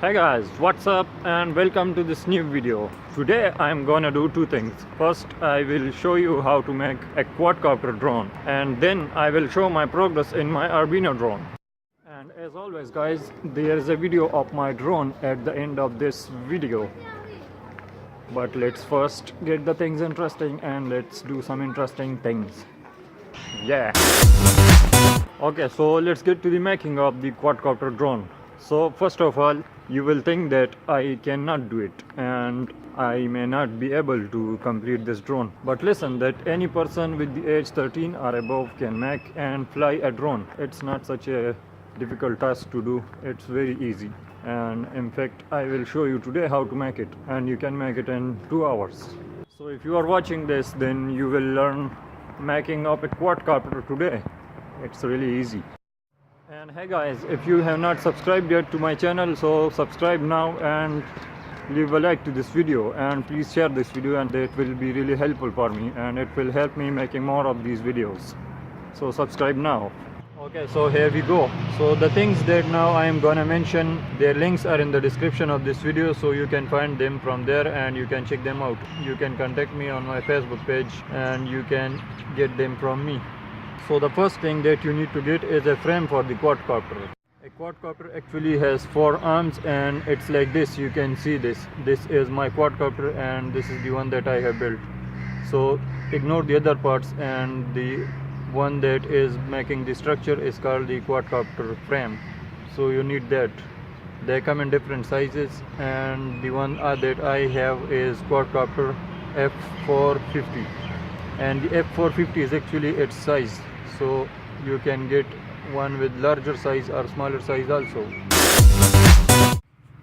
Hey guys, what's up and welcome to this new video. Today I'm gonna do two things. First, I will show you how to make a quadcopter drone, and then I will show my progress in my Arduino drone. And as always guys, there is a video of my drone at the end of this video. But let's first get the things interesting and let's do some interesting things. Yeah. Okay, so let's get to the making of the quadcopter drone. So first of all, you will think that I cannot do it and I may not be able to complete this drone. But listen, that any person with the age 13 or above can make and fly a drone. It's not such a difficult task to do. It's very easy. And in fact, I will show you today how to make it, and you can make it in 2 hours. So if you are watching this, then you will learn making of a quadcopter today. It's really easy. And hey guys, if you have not subscribed yet to my channel, so subscribe now and leave a like to this video, and please share this video, and it will be really helpful for me and it will help me making more of these videos. So subscribe now. Okay, so here we go. So the things that now I am gonna mention, their links are in the description of this video, so you can find them from there and you can check them out. You can contact me on my Facebook page and you can get them from me. So the first thing that you need to get is a frame for the quadcopter. A quadcopter actually has 4 arms and it's like this. You can see this. This is my quadcopter and this is the one that I have built. So ignore the other parts, and the one that is making the structure is called the quadcopter frame. So you need that. They come in different sizes, and the one that I have is quadcopter F450, and the F450 is actually its size. So you can get one with larger size or smaller size also.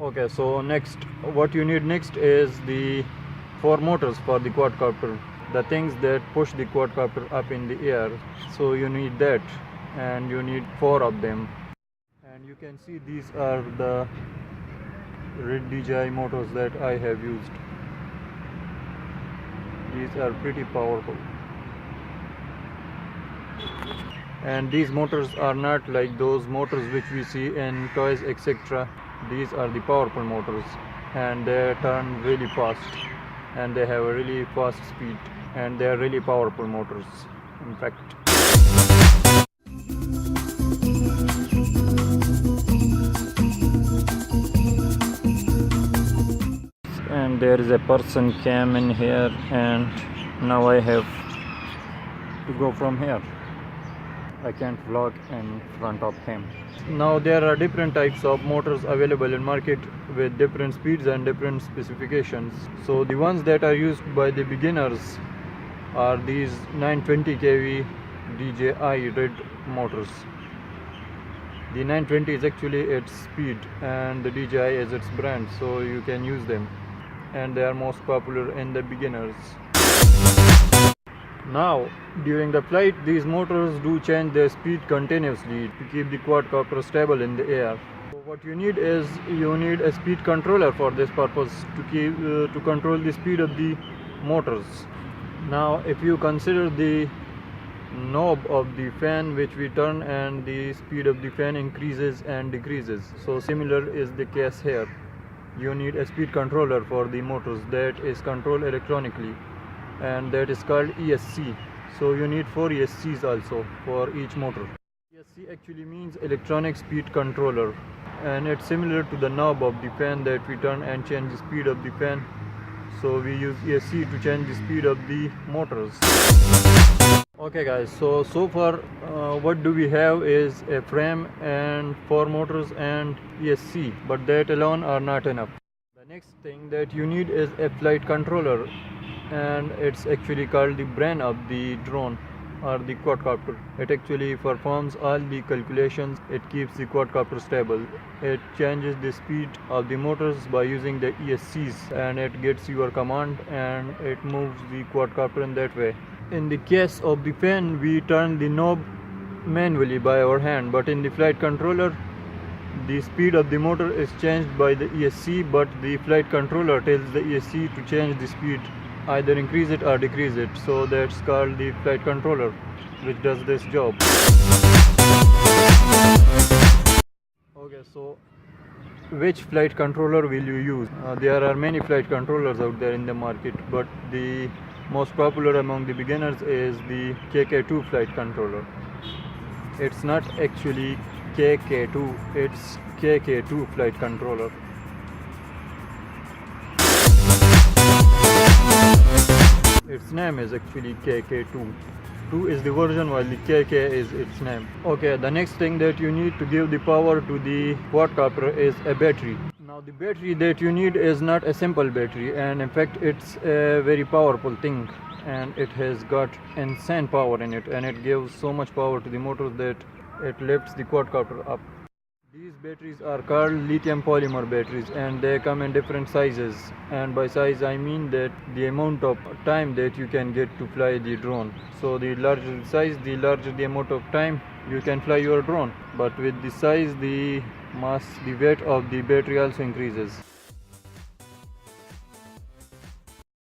Okay, so next, what you need next is the 4 motors for the quadcopter, the things that push the quadcopter up in the air. So you need that, and you need 4 of them. And you can see these are the red DJI motors that I have used. These are pretty powerful. And these motors are not like those motors which we see in toys, etc. These are the powerful motors, and they turn really fast, and they have a really fast speed, and they are really powerful motors, in fact. And there is a person came in here, and now I have to go from here. I can't vlog in front of him. Now there are different types of motors available in market with different speeds and different specifications. So the ones that are used by the beginners are these 920 kV DJI red motors. The 920 is actually its speed and the DJI is its brand, so you can use them, and they are most popular in the beginners. Now, during the flight, these motors do change their speed continuously to keep the quadcopter stable in the air. So what you need is, you need a speed controller for this purpose, to control the speed of the motors. Now, if you consider the knob of the fan which we turn, and the speed of the fan increases and decreases, so similar is the case here. You need a speed controller for the motors that is controlled electronically, and that is called ESC. So you need 4 ESCs also for each motor. ESC actually means electronic speed controller, and it's similar to the knob of the fan that we turn and change the speed of the fan. So we use ESC to change the speed of the motors. Okay guys, so far what do we have is a frame and 4 motors and ESC, but that alone are not enough. The next thing that you need is a flight controller, and it's actually called the brain of the drone or the quadcopter. It actually performs all the calculations. It keeps the quadcopter stable. It changes the speed of the motors by using the ESCs, and it gets your command and it moves the quadcopter in that way. In the case of the fan, we turn the knob manually by our hand, but in the flight controller, the speed of the motor is changed by the ESC, but the flight controller tells the ESC to change the speed, either increase it or decrease it. So that's called the flight controller, which does this job. Okay, so which flight controller will you use? There are many flight controllers out there in the market, but the most popular among the beginners is the KK2 flight controller. It's not actually KK2, it's KK2 flight controller. Its name is actually KK2. 2 is the version while the KK is its name. Okay, the next thing that you need to give the power to the quadcopter is a battery. Now the battery that you need is not a simple battery, and in fact it's a very powerful thing, and it has got insane power in it, and it gives so much power to the motors that it lifts the quadcopter up. These batteries are called lithium polymer batteries, and they come in different sizes, and by size I mean that the amount of time that you can get to fly the drone. So the larger the size, the larger the amount of time you can fly your drone, but with the size, the mass, the weight of the battery also increases.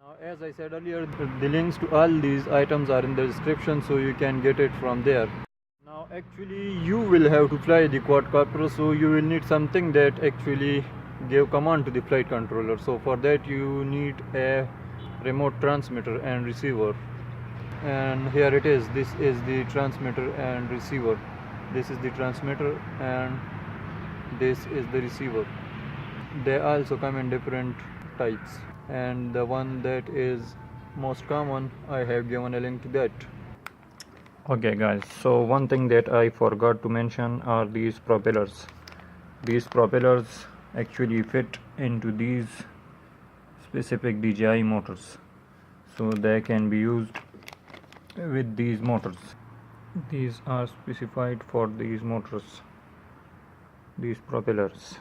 Now, as I said earlier, the links to all these items are in the description, so you can get it from there. Now actually you will have to fly the quadcopter, so you will need something that actually give command to the flight controller. So for that you need a remote transmitter and receiver, and here it is. This is the transmitter and receiver. This is the transmitter and this is the receiver. They also come in different types, and the one that is most common, I have given a link to that. Okay guys, so one thing that I forgot to mention are these propellers. These propellers actually fit into these specific DJI motors, so they can be used with these motors. These are specified for these motors, these propellers.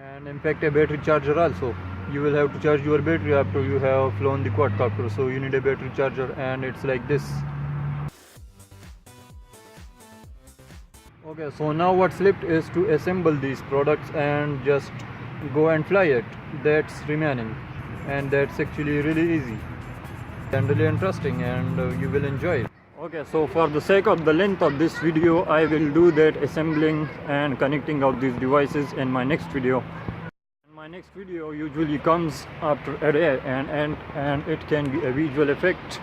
And in fact a battery charger also. You will have to charge your battery after you have flown the quadcopter, so you need a battery charger, and it's like this. Okay, so now what's left is to assemble these products and just go and fly it. That's remaining, and that's actually really easy and really interesting, and you will enjoy it. Okay, so for the sake of the length of this video, I will do that assembling and connecting of these devices in my next video. My next video usually comes after a day, and it can be a visual effect,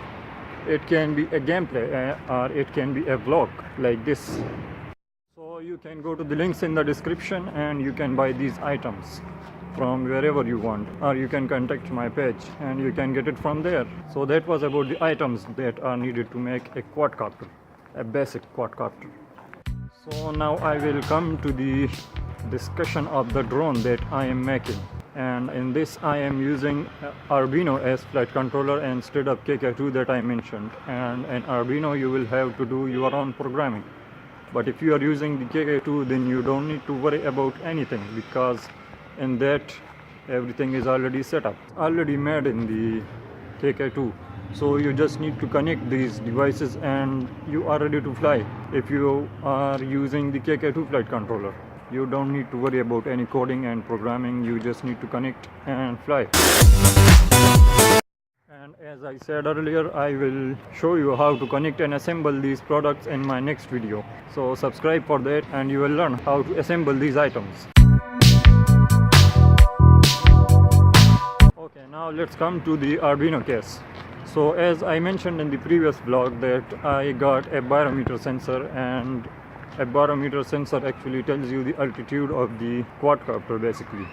it can be a gameplay, or it can be a vlog like this. So you can go to the links in the description and you can buy these items from wherever you want, or you can contact my page and you can get it from there. So that was about the items that are needed to make a quadcopter, a basic quadcopter. So now I will come to the discussion of the drone that I am making, and in this I am using Arduino as flight controller instead of KK2 that I mentioned. And in Arduino you will have to do your own programming, but if you are using the KK2 then you don't need to worry about anything, because in that everything is already set up, already made in the KK2. So you just need to connect these devices and you are ready to fly. If you are using the KK2 flight controller, you don't need to worry about any coding and programming, you just need to connect and fly. And as I said earlier, I will show you how to connect and assemble these products in my next video. So subscribe for that and you will learn how to assemble these items. Okay, now let's come to the Arduino case. So as I mentioned in the previous vlog that I got a barometer sensor, and a barometer sensor actually tells you the altitude of the quadcopter basically.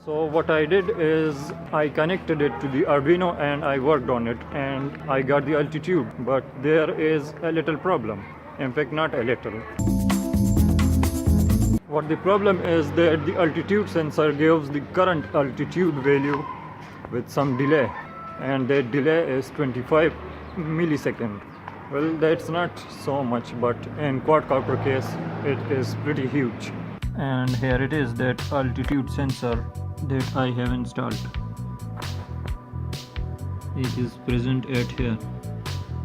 So what I did is I connected it to the Arduino and I worked on it and I got the altitude, but there is a little problem. In fact, not a little. What the problem is that the altitude sensor gives the current altitude value with some delay, and that delay is 25 milliseconds. Well, that's not so much, but in quadcopter case it is pretty huge. And here it is, that altitude sensor that I have installed. It is present at here,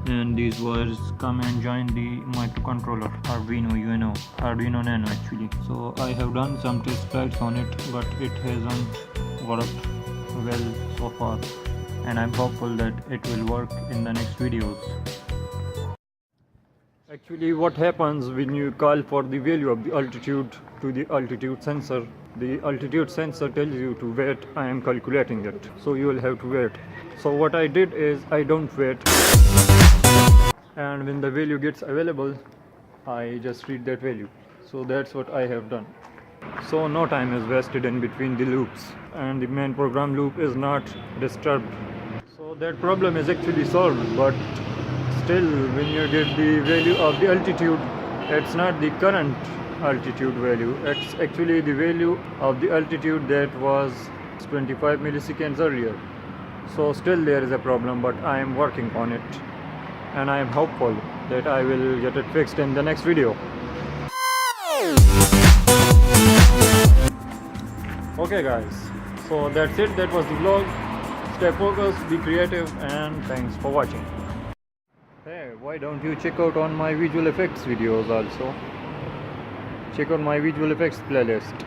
and these wires come and join the microcontroller Arduino UNO, Arduino Nano actually. So I have done some test flights on it, but it hasn't worked well so far, and I'm hopeful that it will work in the next videos. Actually, what happens when you call for the value of the altitude to the altitude sensor? The altitude sensor tells you to wait. I am calculating it, so you will have to wait. So what I did is I don't wait, and when the value gets available, I just read that value. So that's what I have done. So no time is wasted in between the loops, and the main program loop is not disturbed. So that problem is actually solved, but still when you get the value of the altitude, it's not the current altitude value, it's actually the value of the altitude that was 25 milliseconds earlier. So still there is a problem, but I am working on it, and I am hopeful that I will get it fixed in the next video. Okay guys, so that's it. That was the vlog. Stay focused, be creative, and thanks for watching. Hey, why don't you check out on my visual effects videos also? Check out my visual effects playlist.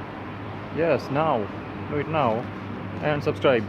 Yes, now. Do it now. And subscribe.